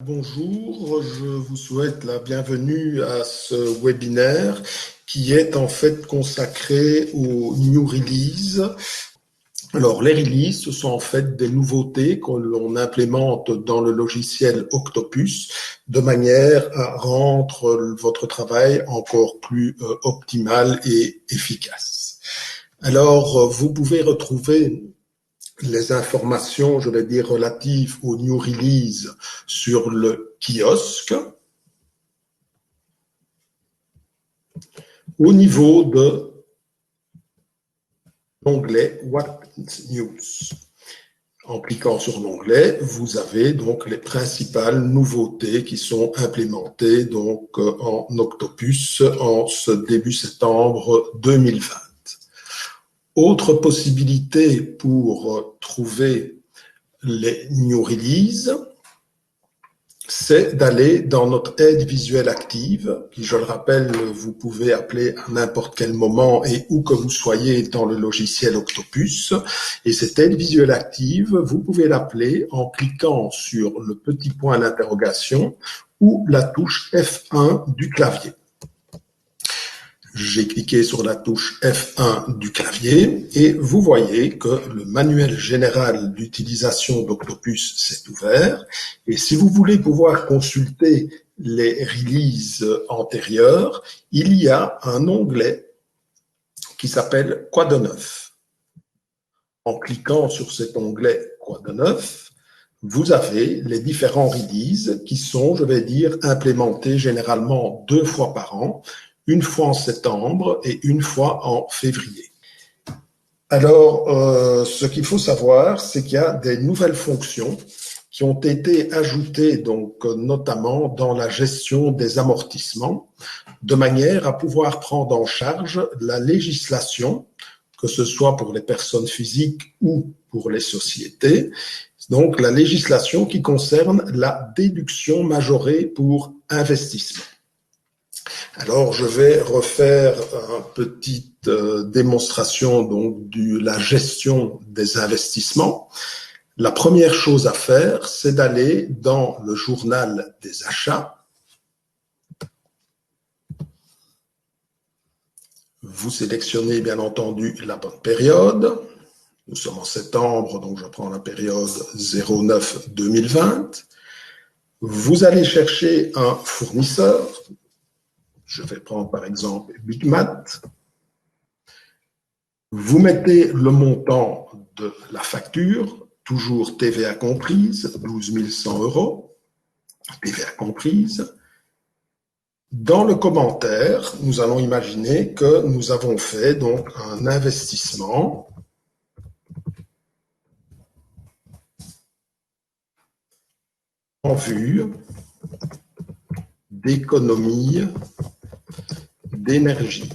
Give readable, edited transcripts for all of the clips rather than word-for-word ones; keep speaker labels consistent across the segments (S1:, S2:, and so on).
S1: Bonjour, je vous souhaite la bienvenue à ce webinaire qui est en fait consacré aux New Release. Alors, les releases, ce sont en fait des nouveautés qu'on implémente dans le logiciel Octopus de manière à rendre votre travail encore plus optimal et efficace. Alors, vous pouvez retrouver les informations, je vais dire, relatives au New Release sur le kiosque au niveau de l'onglet What News. En cliquant sur l'onglet, vous avez donc les principales nouveautés qui sont implémentées donc en Octopus en ce début septembre 2020. Autre possibilité pour trouver les New Release, c'est d'aller dans notre aide visuelle active, qui, je le rappelle, vous pouvez appeler à n'importe quel moment et où que vous soyez dans le logiciel Octopus. Et cette aide visuelle active, vous pouvez l'appeler en cliquant sur le petit point d'interrogation ou la touche F1 du clavier. J'ai cliqué sur la touche F1 du clavier et vous voyez que le manuel général d'utilisation d'Octopus s'est ouvert. Et si vous voulez pouvoir consulter les releases antérieures, il y a un onglet qui s'appelle Quoi de neuf. En cliquant sur cet onglet Quoi de neuf, vous avez les différents releases qui sont, je vais dire, implémentés généralement 2 fois par an, une fois en septembre et une fois en février. Alors, ce qu'il faut savoir, c'est qu'il y a des nouvelles fonctions qui ont été ajoutées, donc notamment dans la gestion des amortissements, de manière à pouvoir prendre en charge la législation, que ce soit pour les personnes physiques ou pour les sociétés, donc la législation qui concerne la déduction majorée pour investissement. Alors, je vais refaire une petite démonstration donc de la gestion des investissements. La première chose à faire, c'est d'aller dans le journal des achats. Vous sélectionnez bien entendu la bonne période. Nous sommes en septembre, donc je prends la période 09-2020. Vous allez chercher un fournisseur. Je vais prendre par exemple Bigmat. Vous mettez le montant de la facture, toujours TVA comprise, 12 100 €, TVA comprise. Dans le commentaire, nous allons imaginer que nous avons fait donc un investissement en vue d'économie d'énergie.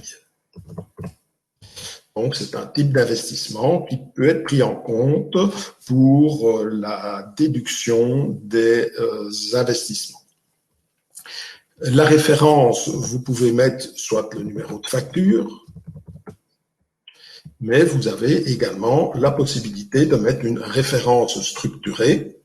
S1: Donc, c'est un type d'investissement qui peut être pris en compte pour la déduction des investissements. La référence, vous pouvez mettre soit le numéro de facture, mais vous avez également la possibilité de mettre une référence structurée.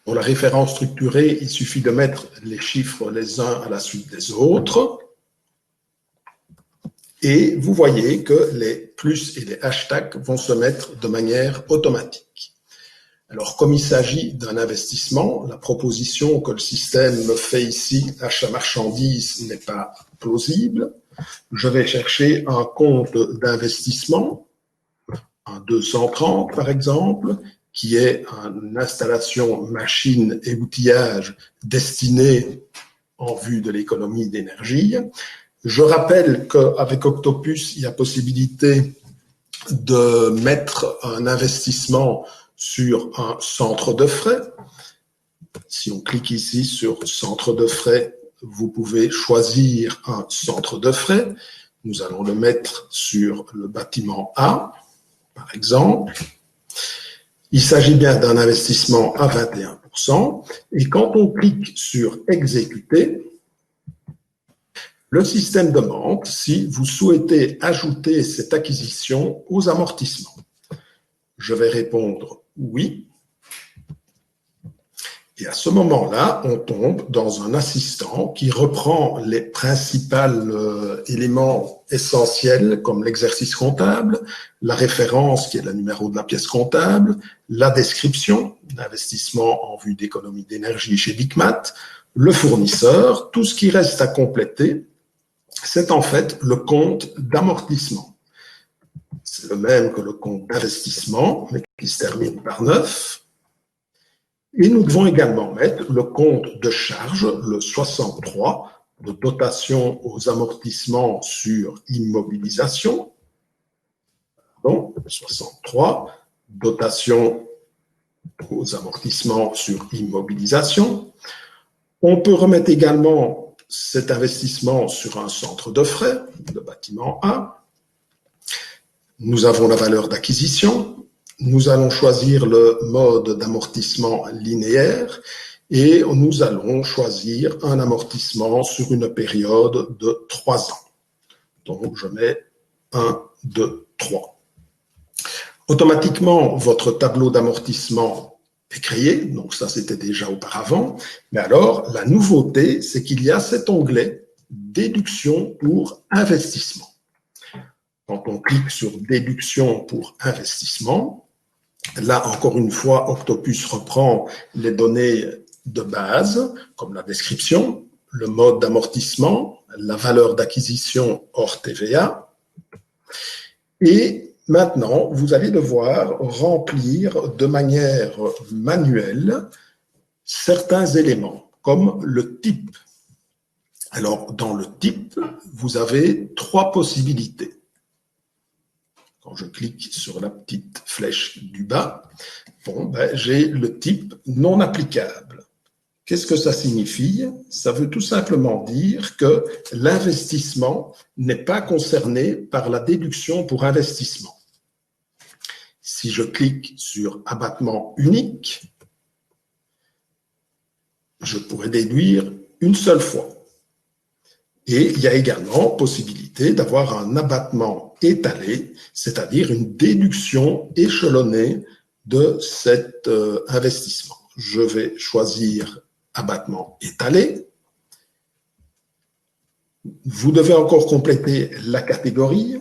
S1: Pour la référence structurée, il suffit de mettre les chiffres les uns à la suite des autres. Et vous voyez que les plus et les hashtags vont se mettre de manière automatique. Alors, comme il s'agit d'un investissement, la proposition que le système me fait ici, achat marchandise, n'est pas plausible. Je vais chercher un compte d'investissement, un 230 par exemple, qui est une installation machine et outillage destinée en vue de l'économie d'énergie. Je rappelle qu'avec Octopus, il y a possibilité de mettre un investissement sur un centre de frais. Si on clique ici sur centre de frais, vous pouvez choisir un centre de frais. Nous allons le mettre sur le bâtiment A, par exemple. Il s'agit bien d'un investissement à 21%. Et quand on clique sur exécuter, le système demande si vous souhaitez ajouter cette acquisition aux amortissements. Je vais répondre oui. Et à ce moment-là, on tombe dans un assistant qui reprend les principaux éléments essentiels comme l'exercice comptable, la référence qui est le numéro de la pièce comptable, la description d'investissement en vue d'économie d'énergie chez Dicmat, le fournisseur. Tout ce qui reste à compléter, c'est en fait le compte d'amortissement. C'est le même que le compte d'investissement, mais qui se termine par 9. Et nous devons également mettre le compte de charge, le 63, de dotation aux amortissements sur immobilisation. Donc, 63, dotation aux amortissements sur immobilisation. On peut remettre également cet investissement sur un centre de frais, le bâtiment A. Nous avons la valeur d'acquisition. Nous allons choisir le mode d'amortissement linéaire et nous allons choisir un amortissement sur une période de 3 ans. Donc, je mets 1, 2, 3. Automatiquement, votre tableau d'amortissement est créé. Donc, ça, c'était déjà auparavant. Mais alors, la nouveauté, c'est qu'il y a cet onglet « Déduction pour investissement ». Quand on clique sur « Déduction pour investissement », là, encore une fois, Octopus reprend les données de base, comme la description, le mode d'amortissement, la valeur d'acquisition hors TVA. Et maintenant, vous allez devoir remplir de manière manuelle certains éléments, comme le type. Alors, dans le type, vous avez 3 possibilités. Quand je clique sur la petite flèche du bas, j'ai le type non applicable. Qu'est-ce que ça signifie? Ça veut tout simplement dire que l'investissement n'est pas concerné par la déduction pour investissement. Si je clique sur abattement unique, je pourrais déduire une seule fois. Et il y a également possibilité d'avoir un abattement étalé, c'est-à-dire une déduction échelonnée de cet investissement. Je vais choisir abattement étalé. Vous devez encore compléter la catégorie.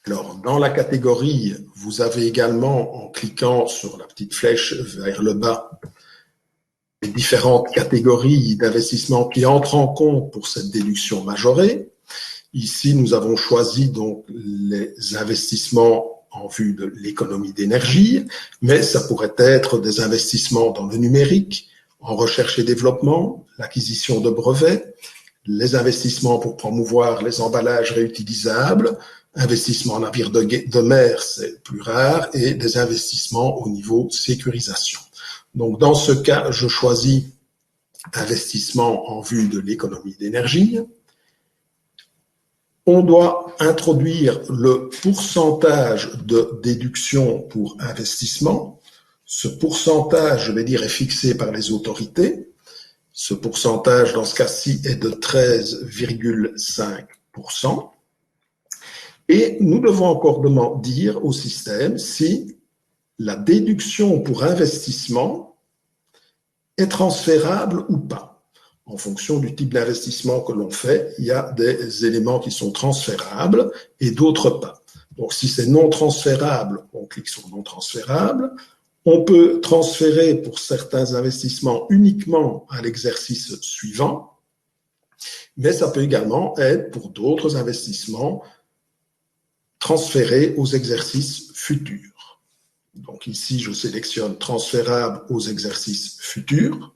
S1: Alors, dans la catégorie, vous avez également, en cliquant sur la petite flèche vers le bas, les différentes catégories d'investissement qui entrent en compte pour cette déduction majorée. Ici, nous avons choisi donc les investissements en vue de l'économie d'énergie, mais ça pourrait être des investissements dans le numérique, en recherche et développement, l'acquisition de brevets, les investissements pour promouvoir les emballages réutilisables, investissements en navires de mer, c'est plus rare, et des investissements au niveau sécurisation. Donc, dans ce cas, je choisis investissement en vue de l'économie d'énergie. On doit introduire le pourcentage de déduction pour investissement. Ce pourcentage, je vais dire, est fixé par les autorités. Ce pourcentage, dans ce cas-ci, est de 13,5%. Et nous devons encore dire au système si la déduction pour investissement est transférable ou pas. En fonction du type d'investissement que l'on fait, il y a des éléments qui sont transférables et d'autres pas. Donc, si c'est non transférable, on clique sur non transférable. On peut transférer pour certains investissements uniquement à l'exercice suivant, mais ça peut également être pour d'autres investissements transférés aux exercices futurs. Donc ici, je sélectionne transférable aux exercices futurs.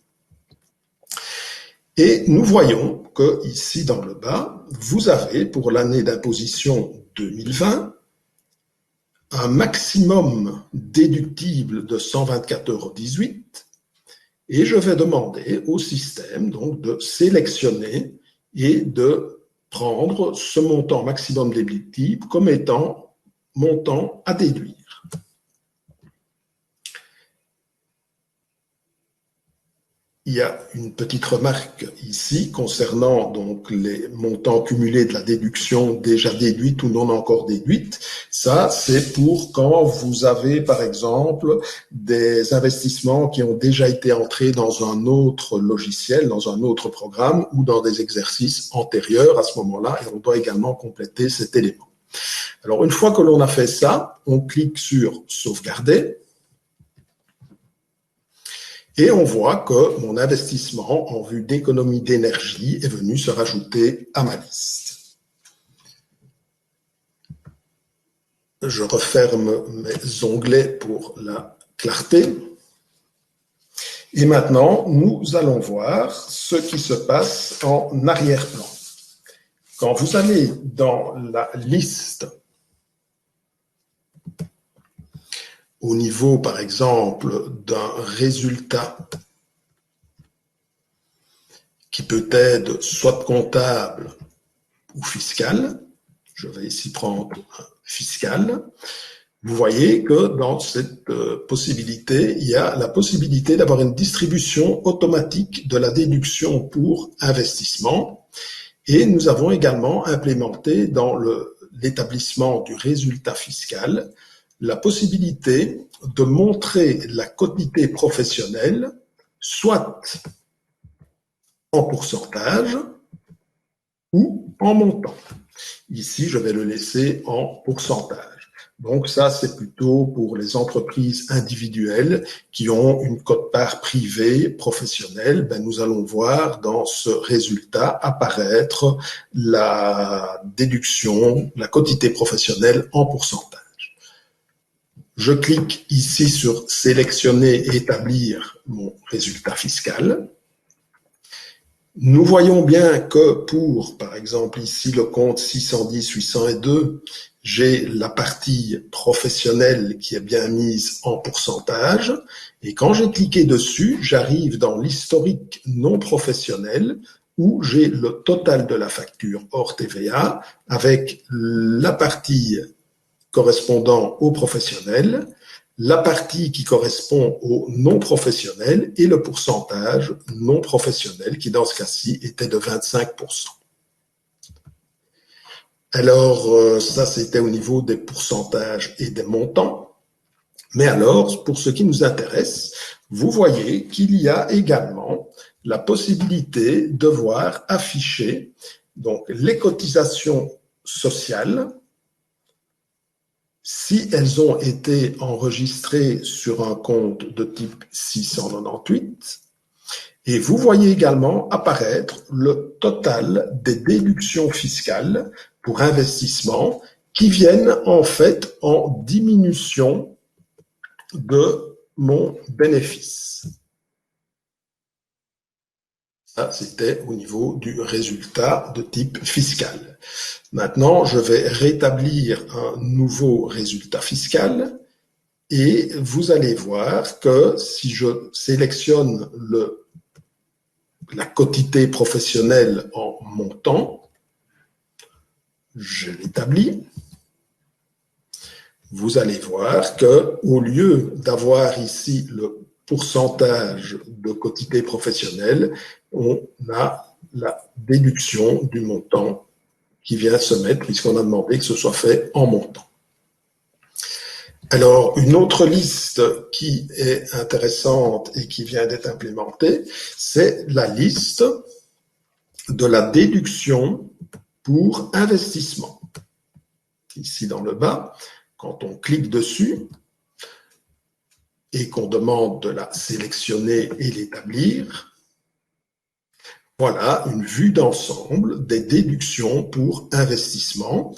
S1: Et nous voyons que ici, dans le bas, vous avez pour l'année d'imposition 2020 un maximum déductible de 124,18 € et je vais demander au système donc de sélectionner et de prendre ce montant maximum déductible comme étant montant à déduire. il y a une petite remarque ici concernant donc les montants cumulés de la déduction déjà déduite ou non encore déduite. Ça, c'est pour quand vous avez, par exemple, des investissements qui ont déjà été entrés dans un autre logiciel, dans un autre programme ou dans des exercices antérieurs à ce moment-là, et on doit également compléter cet élément. Alors, une fois que l'on a fait ça, on clique sur « Sauvegarder ». Et on voit que mon investissement en vue d'économie d'énergie est venu se rajouter à ma liste. Je referme mes onglets pour la clarté. Et maintenant, nous allons voir ce qui se passe en arrière-plan. Quand vous allez dans la liste au niveau, par exemple, d'un résultat qui peut être soit comptable ou fiscal, je vais ici prendre un fiscal, vous voyez que dans cette possibilité, il y a la possibilité d'avoir une distribution automatique de la déduction pour investissement. Et nous avons également implémenté dans l'établissement du résultat fiscal la possibilité de montrer la quotité professionnelle, soit en pourcentage ou en montant. Ici, je vais le laisser en pourcentage. Donc ça, c'est plutôt pour les entreprises individuelles qui ont une quote-part privée professionnelle. Ben, nous allons voir dans ce résultat apparaître la déduction, la quotité professionnelle en pourcentage. Je clique ici sur « Sélectionner et établir mon résultat fiscal ». Nous voyons bien que pour, par exemple, ici le compte 610-802, j'ai la partie professionnelle qui est bien mise en pourcentage. Et quand j'ai cliqué dessus, j'arrive dans l'historique non professionnel où j'ai le total de la facture hors TVA avec la partie correspondant au professionnel, la partie qui correspond au non professionnel et le pourcentage non professionnel qui dans ce cas-ci était de 25%. Alors ça c'était au niveau des pourcentages et des montants. Mais alors pour ce qui nous intéresse, vous voyez qu'il y a également la possibilité de voir afficher donc les cotisations sociales si elles ont été enregistrées sur un compte de type 698, et vous voyez également apparaître le total des déductions fiscales pour investissement qui viennent en fait en diminution de mon bénéfice. Ça, c'était au niveau du résultat de type fiscal. Maintenant, je vais rétablir un nouveau résultat fiscal et vous allez voir que si je sélectionne la quotité professionnelle en montant, je l'établis, vous allez voir que au lieu d'avoir ici le pourcentage de quotité professionnelle, on a la déduction du montant qui vient se mettre puisqu'on a demandé que ce soit fait en montant. Alors, une autre liste qui est intéressante et qui vient d'être implémentée, c'est la liste de la déduction pour investissement. Ici dans le bas, quand on clique dessus et qu'on demande de la sélectionner et l'établir, voilà une vue d'ensemble des déductions pour investissement.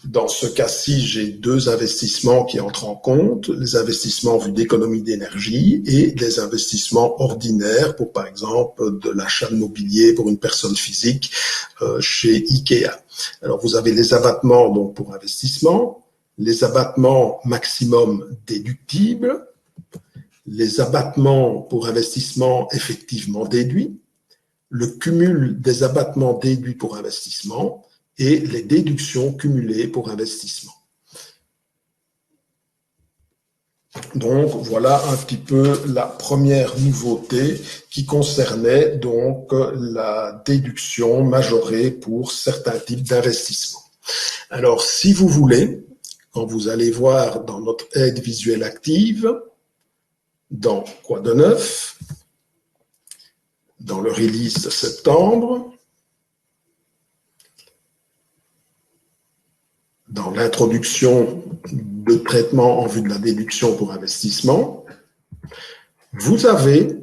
S1: Dans ce cas-ci, j'ai deux investissements qui entrent en compte, les investissements en vue d'économie d'énergie et les investissements ordinaires pour, par exemple, de l'achat de mobilier pour une personne physique chez Ikea. Alors, vous avez les abattements donc pour investissement, les abattements maximum déductibles, les abattements pour investissement effectivement déduits, le cumul des abattements déduits pour investissement et les déductions cumulées pour investissement. Donc, voilà un petit peu la première nouveauté qui concernait donc la déduction majorée pour certains types d'investissements. Alors, si vous voulez, quand vous allez voir dans notre aide visuelle active, dans Quoi de neuf, dans le release de septembre, dans l'introduction de traitement en vue de la déduction pour investissement, vous avez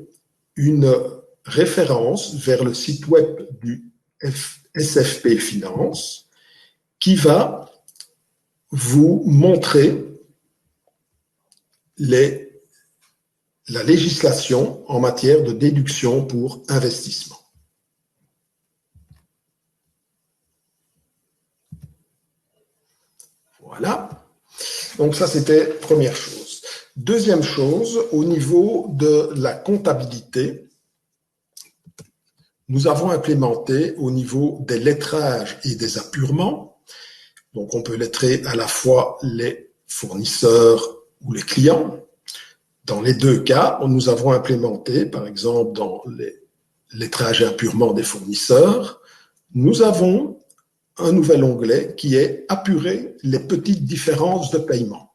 S1: une référence vers le site web du SFP Finance qui va vous montrer la législation en matière de déduction pour investissement. Voilà. Donc ça, c'était première chose. Deuxième chose, au niveau de la comptabilité, nous avons implémenté au niveau des lettrages et des appurements. Donc on peut lettrer à la fois les fournisseurs ou les clients. Dans les deux cas, nous avons implémenté, par exemple, dans les lettrages et appurements des fournisseurs, nous avons un nouvel onglet qui est « Apurer les petites différences de paiement ».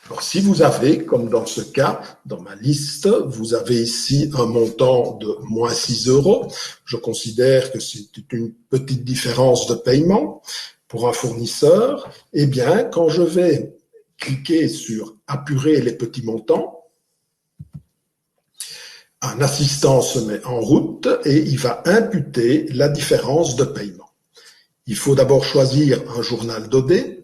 S1: Alors, si vous avez, comme dans ce cas, dans ma liste, vous avez ici un montant de moins 6 €, je considère que c'est une petite différence de paiement pour un fournisseur, eh bien, quand je vais cliquer sur « Apurer les petits montants », un assistant se met en route et il va imputer la différence de paiement. Il faut d'abord choisir un journal d'OD.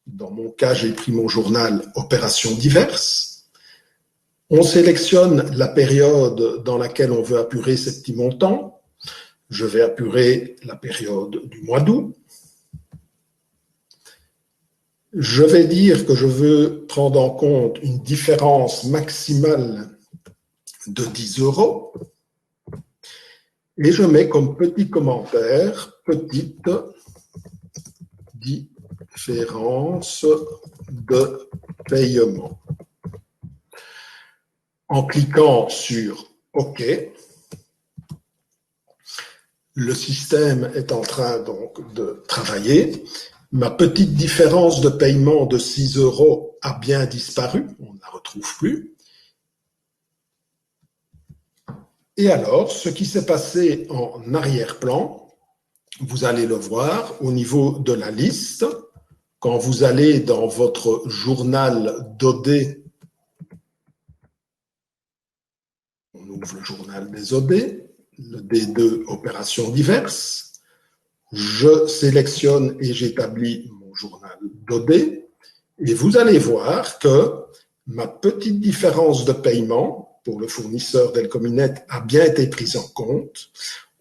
S1: Dans mon cas, j'ai pris mon journal Opérations diverses. On sélectionne la période dans laquelle on veut apurer ces petits montants. Je vais apurer la période du mois d'août. Je vais dire que je veux prendre en compte une différence maximale de 10 €. Et je mets comme petit commentaire, petite différence de paiement. En cliquant sur OK, le système est en train donc de travailler. Ma petite différence de paiement de 6 € a bien disparu, on ne la retrouve plus. Et alors, ce qui s'est passé en arrière-plan, vous allez le voir au niveau de la liste. Quand vous allez dans votre journal d'OD, on ouvre le journal des OD, le D2 Opérations diverses, je sélectionne et j'établis mon journal d'OD, et vous allez voir que ma petite différence de paiement pour le fournisseur d'Elcominet a bien été prise en compte.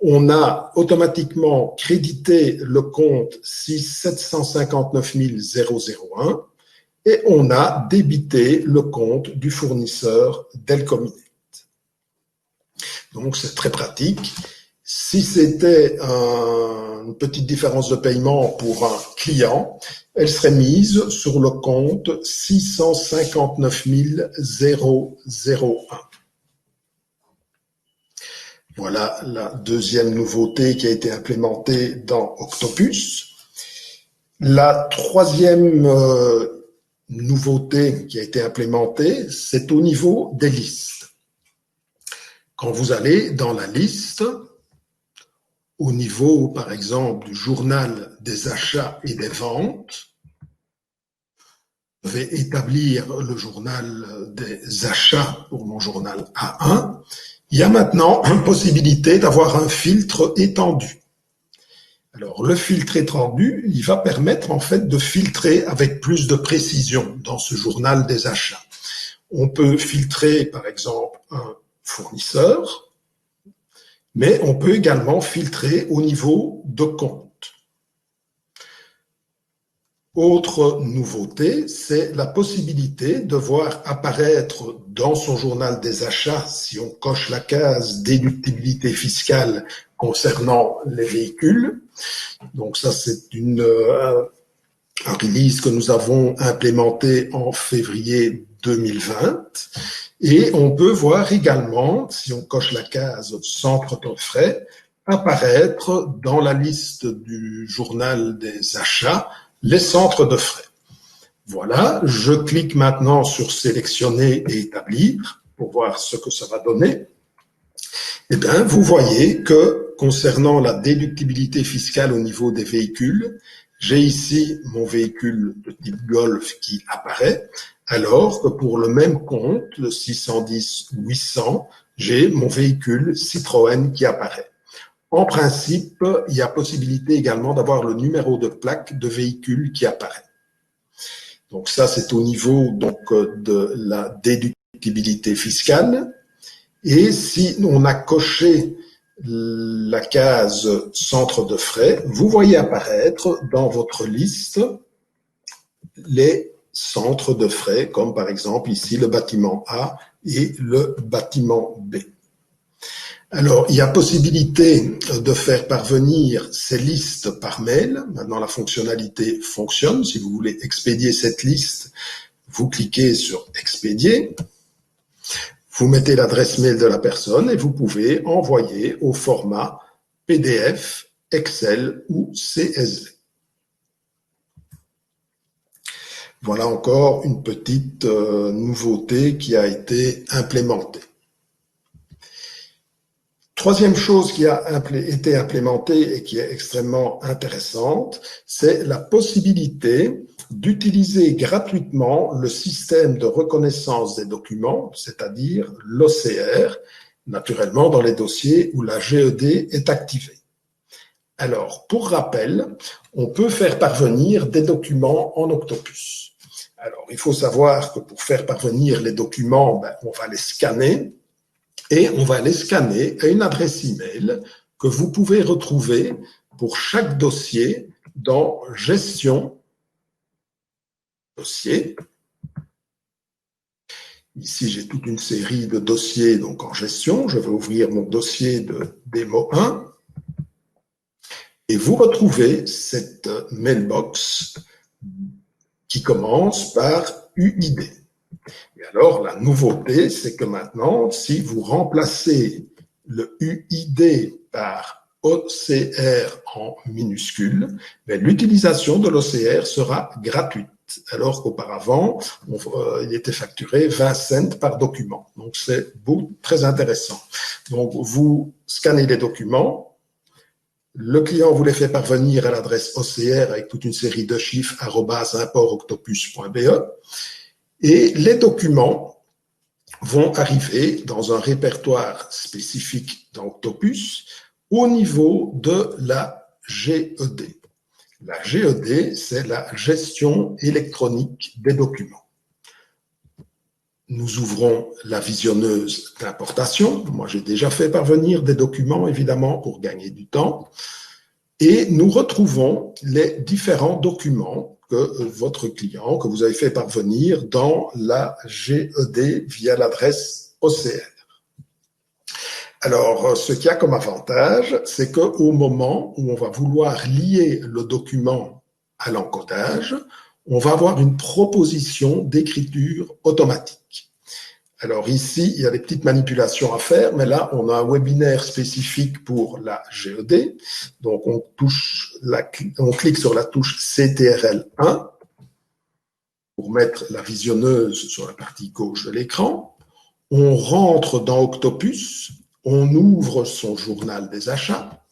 S1: On a automatiquement crédité le compte 6 759 001 et on a débité le compte du fournisseur d'Elcominet. Donc, c'est très pratique. Si c'était une petite différence de paiement pour un client, elle serait mise sur le compte 659 001. Voilà la deuxième nouveauté qui a été implémentée dans Octopus. La troisième nouveauté qui a été implémentée, c'est au niveau des listes. Quand vous allez dans la liste, au niveau, par exemple, du journal des achats et des ventes, je vais établir le journal des achats pour mon journal A1. Il y a maintenant une possibilité d'avoir un filtre étendu. Alors, le filtre étendu, il va permettre en fait de filtrer avec plus de précision dans ce journal des achats. On peut filtrer, par exemple, un fournisseur, mais on peut également filtrer au niveau de compte. Autre nouveauté, c'est la possibilité de voir apparaître dans son journal des achats, si on coche la case déductibilité fiscale concernant les véhicules. Donc ça, c'est un release que nous avons implémenté en février 2020. Et on peut voir également, si on coche la case centre de frais, apparaître dans la liste du journal des achats les centres de frais. Voilà, je clique maintenant sur sélectionner et établir pour voir ce que ça va donner. Eh bien, vous voyez que concernant la déductibilité fiscale au niveau des véhicules, j'ai ici mon véhicule de type Golf qui apparaît, alors que pour le même compte, le 610-800, j'ai mon véhicule Citroën qui apparaît. En principe, il y a possibilité également d'avoir le numéro de plaque de véhicule qui apparaît. Donc ça, c'est au niveau de la déductibilité fiscale. Et si on a coché la case centre de frais, vous voyez apparaître dans votre liste les centres de frais, comme par exemple ici le bâtiment A et le bâtiment B. Alors, il y a possibilité de faire parvenir ces listes par mail. Maintenant, la fonctionnalité fonctionne. Si vous voulez expédier cette liste, vous cliquez sur « Expédier ». Vous mettez l'adresse mail de la personne et vous pouvez envoyer au format PDF, Excel ou CSV. Voilà encore une petite nouveauté qui a été implémentée. Troisième chose qui a été implémentée et qui est extrêmement intéressante, c'est la possibilité d'utiliser gratuitement le système de reconnaissance des documents, c'est-à-dire l'OCR, naturellement dans les dossiers où la GED est activée. Alors, pour rappel, on peut faire parvenir des documents en Octopus. Alors, il faut savoir que pour faire parvenir les documents, on va les scanner et on va les scanner à une adresse email que vous pouvez retrouver pour chaque dossier dans Gestion dossier. Ici, j'ai toute une série de dossiers donc en gestion. Je vais ouvrir mon dossier de démo 1 et vous retrouvez cette mailbox qui commence par UID. Et alors, la nouveauté, c'est que maintenant, si vous remplacez le UID par OCR en minuscule, l'utilisation de l'OCR sera gratuite, alors qu'auparavant, il était facturé 20 cents par document. Donc, c'est très intéressant. Donc, vous scannez les documents, le client vous les fait parvenir à l'adresse OCR avec toute une série de chiffres @importoctopus.be. Et les documents vont arriver dans un répertoire spécifique dans Octopus au niveau de la GED. La GED, c'est la gestion électronique des documents. Nous ouvrons la visionneuse d'importation. Moi, j'ai déjà fait parvenir des documents, évidemment, pour gagner du temps. Et nous retrouvons les différents documents que votre client, que vous avez fait parvenir dans la GED via l'adresse OCR. Alors, ce qu'il y a comme avantage, c'est qu'au moment où on va vouloir lier le document à l'encodage, on va avoir une proposition d'écriture automatique. Alors ici, il y a des petites manipulations à faire, mais là, on a un webinaire spécifique pour la GED. Donc, on clique sur la touche CTRL1 pour mettre la visionneuse sur la partie gauche de l'écran. On rentre dans Octopus, on ouvre son journal des achats.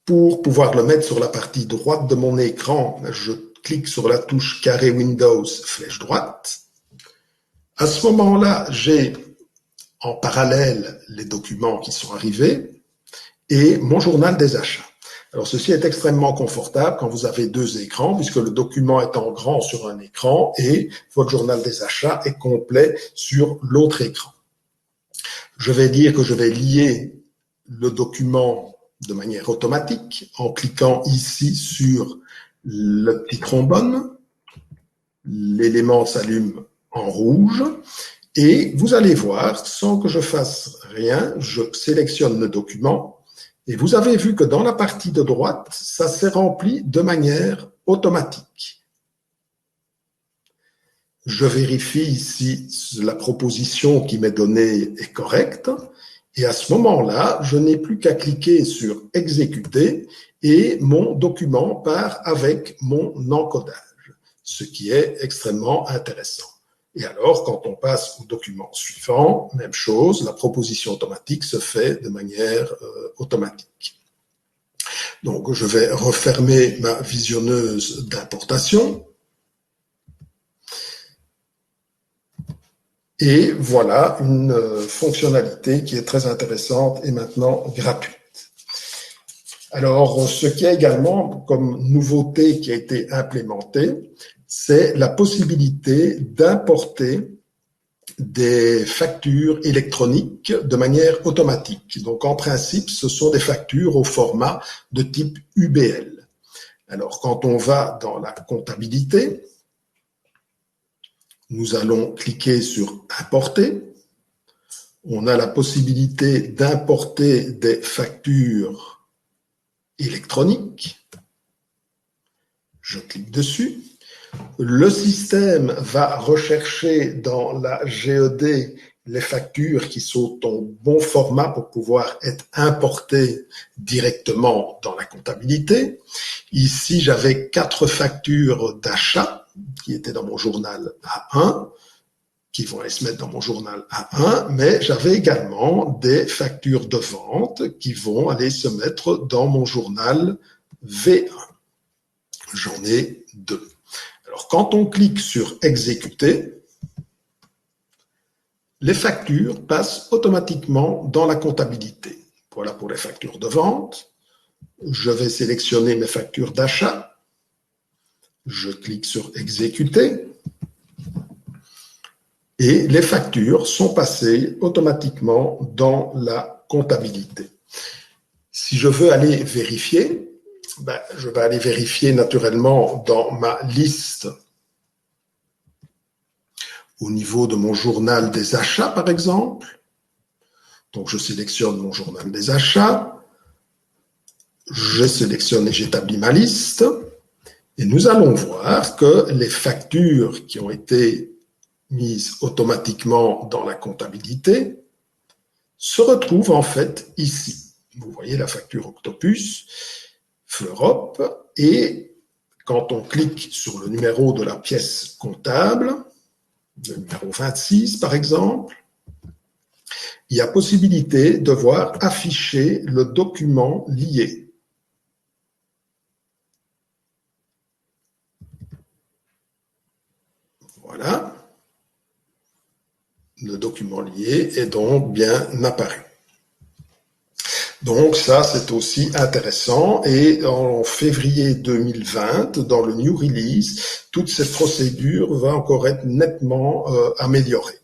S1: Pour pouvoir le mettre sur la partie droite de mon écran, je clique sur la touche carré Windows, flèche droite. À ce moment-là, j'ai en parallèle les documents qui sont arrivés et mon journal des achats. Alors, ceci est extrêmement confortable quand vous avez deux écrans, puisque le document est en grand sur un écran et votre journal des achats est complet sur l'autre écran. Je vais dire que je vais lier le document de manière automatique en cliquant ici sur le petit trombone. L'élément s'allume en rouge et vous allez voir, sans que je fasse rien, je sélectionne le document et vous avez vu que dans la partie de droite, ça s'est rempli de manière automatique. Je vérifie si la proposition qui m'est donnée est correcte. Et à ce moment-là, je n'ai plus qu'à cliquer sur « Exécuter » et mon document part avec mon encodage, ce qui est extrêmement intéressant. Et alors, quand on passe au document suivant, même chose, la proposition automatique se fait de manière automatique. Donc, je vais refermer ma visionneuse d'importation. Et voilà une fonctionnalité qui est très intéressante et maintenant gratuite. Alors, ce qui est également comme nouveauté qui a été implémentée, c'est la possibilité d'importer des factures électroniques de manière automatique. Donc, en principe, ce sont des factures au format de type UBL. Alors, quand on va dans la comptabilité, nous allons cliquer sur « Importer ». On a la possibilité d'importer des factures électroniques. Je clique dessus. Le système va rechercher dans la GED les factures qui sont en bon format pour pouvoir être importées directement dans la comptabilité. Ici, j'avais 4 factures d'achat qui étaient dans mon journal A1, qui vont aller se mettre dans mon journal A1, mais j'avais également des factures de vente qui vont aller se mettre dans mon journal V1. J'en ai 2. Alors, quand on clique sur « Exécuter », les factures passent automatiquement dans la comptabilité. Voilà pour les factures de vente. Je vais sélectionner mes factures d'achat. Je clique sur « Exécuter ». Et les factures sont passées automatiquement dans la comptabilité. Si je veux aller vérifier, je vais aller vérifier naturellement dans ma liste au niveau de mon journal des achats, par exemple. Donc, je sélectionne mon journal des achats. Je sélectionne et j'établis ma liste. Et nous allons voir que les factures qui ont été mises automatiquement dans la comptabilité se retrouvent en fait ici. Vous voyez la facture Octopus, Fleurop, et quand on clique sur le numéro de la pièce comptable, le numéro 26 par exemple, il y a possibilité de voir afficher le document lié. Voilà. Le document lié est donc bien apparu. Donc ça, c'est aussi intéressant. Et en février 2020, dans le New Release, toute cette procédure va encore être nettement améliorée.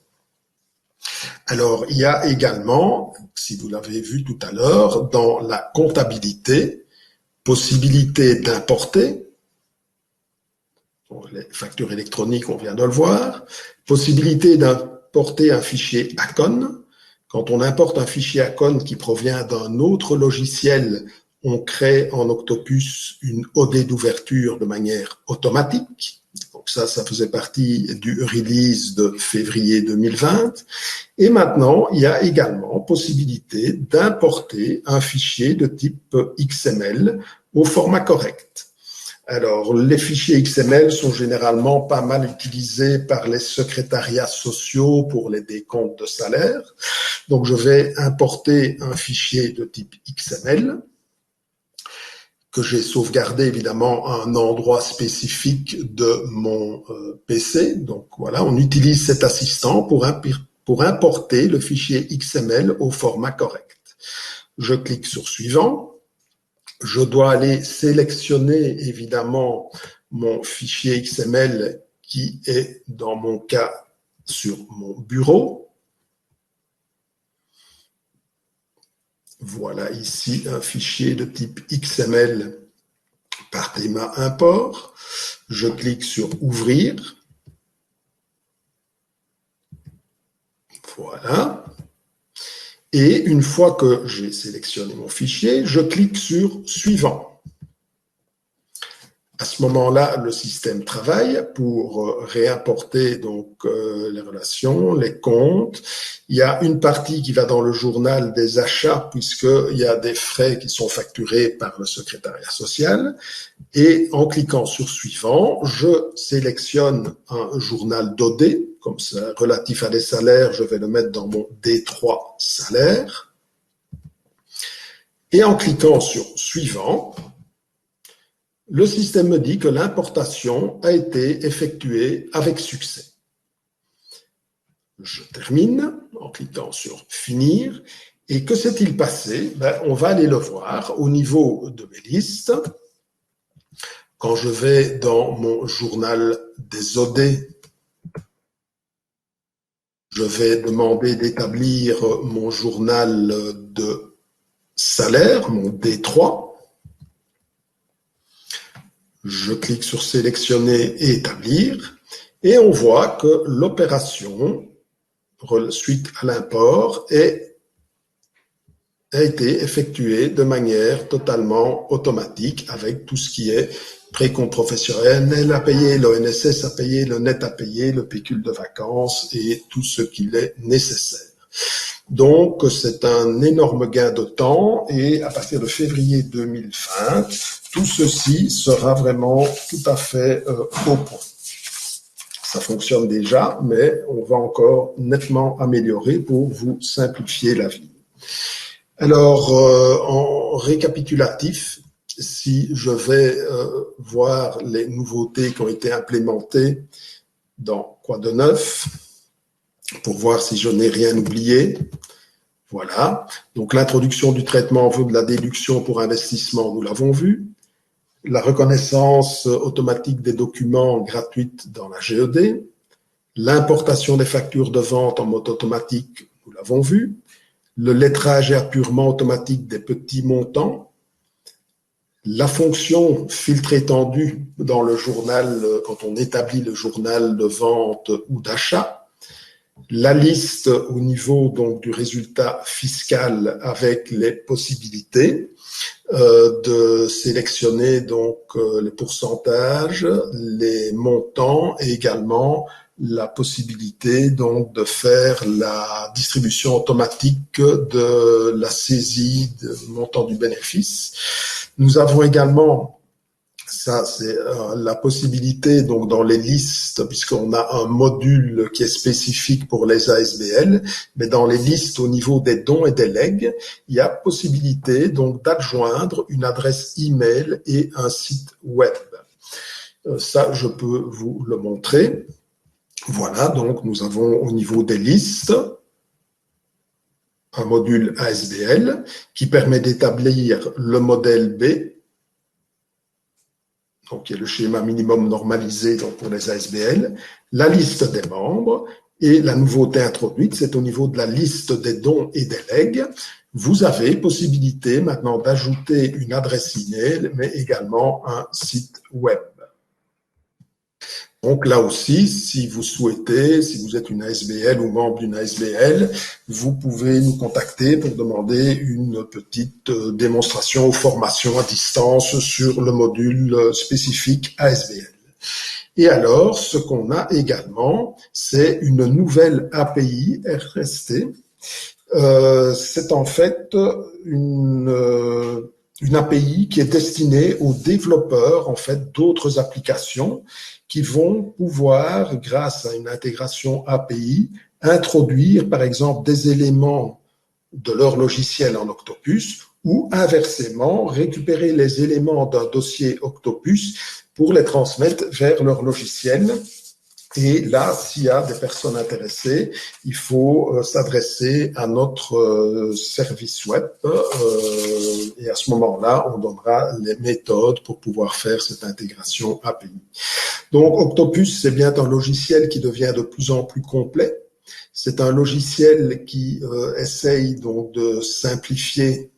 S1: Alors, il y a également, si vous l'avez vu tout à l'heure, dans la comptabilité, possibilité d'importer. Les factures électroniques, on vient de le voir. Possibilité d'importer un fichier ACON. Quand on importe un fichier ACON qui provient d'un autre logiciel, on crée en Octopus une OD d'ouverture de manière automatique. Donc ça faisait partie du release de février 2020. Et maintenant, il y a également possibilité d'importer un fichier de type XML au format correct. Alors, les fichiers XML sont généralement pas mal utilisés par les secrétariats sociaux pour les décomptes de salaire. Donc, je vais importer un fichier de type XML que j'ai sauvegardé évidemment à un endroit spécifique de mon PC. Donc, voilà, on utilise cet assistant pour importer le fichier XML au format correct. Je clique sur « Suivant ». Je dois aller sélectionner évidemment mon fichier XML qui est dans mon cas sur mon bureau. Voilà ici un fichier de type XML par théma import. Je clique sur ouvrir. Voilà. Et une fois que j'ai sélectionné mon fichier, je clique sur « Suivant ». À ce moment-là, le système travaille pour réimporter donc les relations, les comptes. Il y a une partie qui va dans le journal des achats puisqu'il y a des frais qui sont facturés par le secrétariat social. Et en cliquant sur suivant, je sélectionne un journal d'OD, comme ça, relatif à des salaires, je vais le mettre dans mon D3 salaire. Et en cliquant sur suivant, le système me dit que l'importation a été effectuée avec succès. Je termine en cliquant sur finir. Et que s'est-il passé? On va aller le voir au niveau de mes listes. Quand je vais dans mon journal des OD, je vais demander d'établir mon journal de salaire, mon D3. Je clique sur sélectionner et établir et on voit que l'opération suite à l'import a été effectuée de manière totalement automatique avec tout ce qui est précompte professionnel à payer, l'ONSS à payer, le net à payer, le pécule de vacances et tout ce qu'il est nécessaire. Donc, c'est un énorme gain de temps et à partir de février 2020, tout ceci sera vraiment tout à fait au point. Ça fonctionne déjà, mais on va encore nettement améliorer pour vous simplifier la vie. Alors, en récapitulatif, si je vais voir les nouveautés qui ont été implémentées dans Quoi de neuf, pour voir si je n'ai rien oublié. Voilà. Donc, l'introduction du traitement en vue de la déduction pour investissement, nous l'avons vu. La reconnaissance automatique des documents gratuite dans la GED. L'importation des factures de vente en mode automatique, nous l'avons vu. Le lettrage et appurement automatique des petits montants. La fonction filtre étendu dans le journal, quand on établit le journal de vente ou d'achat. La liste au niveau donc du résultat fiscal avec les possibilités de sélectionner donc les pourcentages, les montants et également la possibilité donc de faire la distribution automatique de la saisie de montant du bénéfice. Nous avons également ça, c'est la possibilité, donc dans les listes, puisqu'on a un module qui est spécifique pour les ASBL, mais dans les listes au niveau des dons et des legs, il y a possibilité donc d'adjoindre une adresse email et un site web. Ça, je peux vous le montrer. Voilà, donc nous avons au niveau des listes un module ASBL qui permet d'établir le modèle B, donc qui est le schéma minimum normalisé donc pour les ASBL, la liste des membres, et la nouveauté introduite, c'est au niveau de la liste des dons et des legs. Vous avez possibilité maintenant d'ajouter une adresse email, mais également un site web. Donc là aussi, si vous souhaitez, si vous êtes une ASBL ou membre d'une ASBL, vous pouvez nous contacter pour demander une petite démonstration ou formation à distance sur le module spécifique ASBL. Et alors, ce qu'on a également, c'est une nouvelle API RST. C'est en fait une API qui est destinée aux développeurs en fait d'autres applications qui vont pouvoir, grâce à une intégration API, introduire par exemple des éléments de leur logiciel en Octopus ou inversement récupérer les éléments d'un dossier Octopus pour les transmettre vers leur logiciel. Et là, s'il y a des personnes intéressées, il faut s'adresser à notre service web et à ce moment-là, on donnera les méthodes pour pouvoir faire cette intégration API. Donc, Octopus, c'est bien un logiciel qui devient de plus en plus complet. C'est un logiciel qui essaye donc de simplifier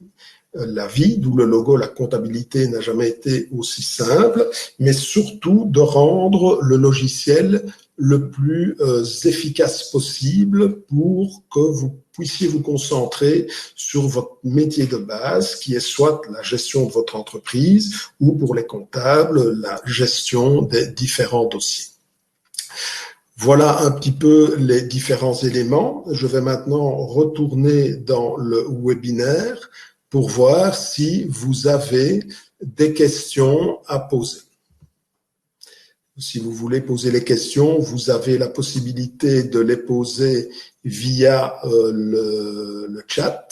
S1: la vie, d'où le logo, la comptabilité n'a jamais été aussi simple, mais surtout de rendre le logiciel le plus efficace possible pour que vous puissiez vous concentrer sur votre métier de base, qui est soit la gestion de votre entreprise ou pour les comptables, la gestion des différents dossiers. Voilà un petit peu les différents éléments. Je vais maintenant retourner dans le webinaire pour voir si vous avez des questions à poser. Si vous voulez poser les questions, vous avez la possibilité de les poser via le chat.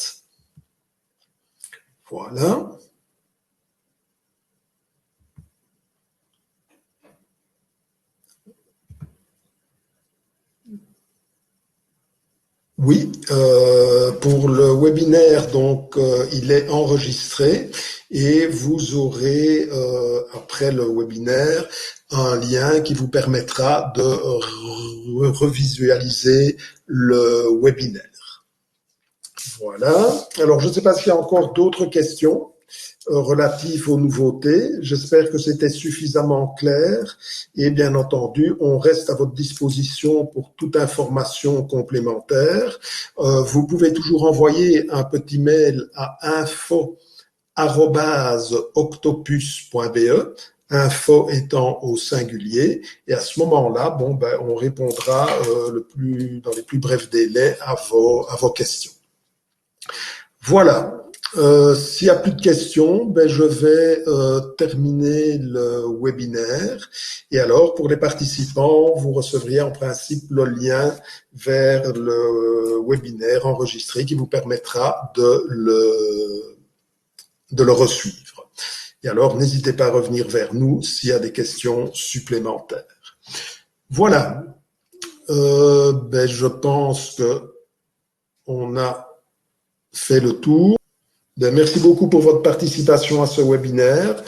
S1: Voilà. Oui, pour le webinaire, donc il est enregistré et vous aurez après le webinaire un lien qui vous permettra de revisualiser le webinaire. Voilà. Alors, je ne sais pas s'il y a encore d'autres questions relatifs aux nouveautés. J'espère que c'était suffisamment clair et bien entendu, on reste à votre disposition pour toute information complémentaire. Vous pouvez toujours envoyer un petit mail à info@octopus.be, info étant au singulier, et à ce moment-là, bon, ben, on répondra dans les plus brefs délais à vos questions. Voilà. S'il n'y a plus de questions, ben je vais terminer le webinaire. Et alors, pour les participants, vous recevrez en principe le lien vers le webinaire enregistré qui vous permettra de le resuivre. Et alors, n'hésitez pas à revenir vers nous s'il y a des questions supplémentaires. Voilà. Ben je pense que on a fait le tour. Merci beaucoup pour votre participation à ce webinaire.